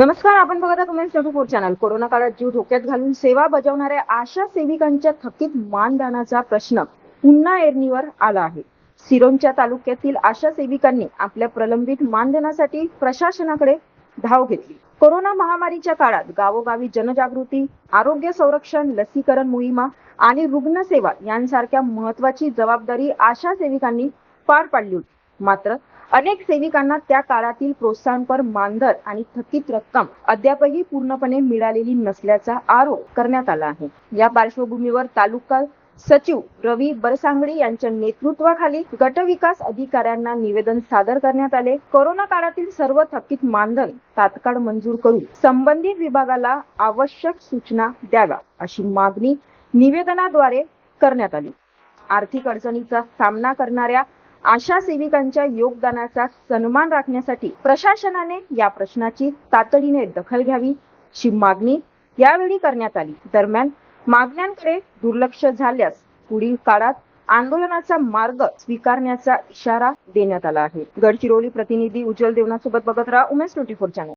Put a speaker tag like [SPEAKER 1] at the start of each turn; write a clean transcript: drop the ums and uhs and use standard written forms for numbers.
[SPEAKER 1] नमस्कार, आपण बघत आहात उमेश 24 चॅनल. कोरोना काळात जीव धोक्यात घालून सेवा बजावणाऱ्या आशा सेविकांच्या थकीत मानधनाचा प्रश्न पुन्हा ऐरणीवर आला आहे. सिरोंचा तालुक्यातील आशा सेविकांनी आपल्या प्रलंबित मानधनासाठी प्रशासनाकडे धाव घेतली. कोरोना महामारीच्या काळात गावोगावी जनजागृती, आरोग्य संरक्षण, लसीकरण मोहिमा आणि रुग्णसेवा यांसारख्या महत्त्वाची जबाबदारी आशा सेविकांनी पार पाडली होती. मात्र अनेक सेविकांना त्या काळातील प्रोत्साहनपर मानधन आणि थकीत रक्कम अद्यापही पूर्णपणे मिळालेली नसल्याचा आरोप करण्यात आला आहे. या पार्श्वभूमीवर तालुका सचिव रवी बरसांगडी यांच्या नेतृत्वाखाली गटविकास अधिकाऱ्यांना निवेदन सादर करण्यात आले. कोरोना काळातील सर्व थकीत मानधन तात्काळ मंजूर करून संबंधित विभागाला आवश्यक सूचना द्याव्या अशी मागणी निवेदनाद्वारे करण्यात आली. आर्थिक अडचणीचा सामना करणाऱ्या आशा सेविकांच्या योगदानाचा सन्मान राखण्यासाठी प्रशासनाने या प्रश्नाची तातडीने दखल घ्यावी अशी मागणी यावेळी करण्यात आली. दरम्यान मागण्यांकडे दुर्लक्ष झाल्यास पुढील काळात आंदोलनाचा मार्ग स्वीकारण्याचा इशारा देण्यात आला आहे. गडचिरोली प्रतिनिधी उज्ज्वल देवनासोबत बघत राहा उमेश 24 चॅनल.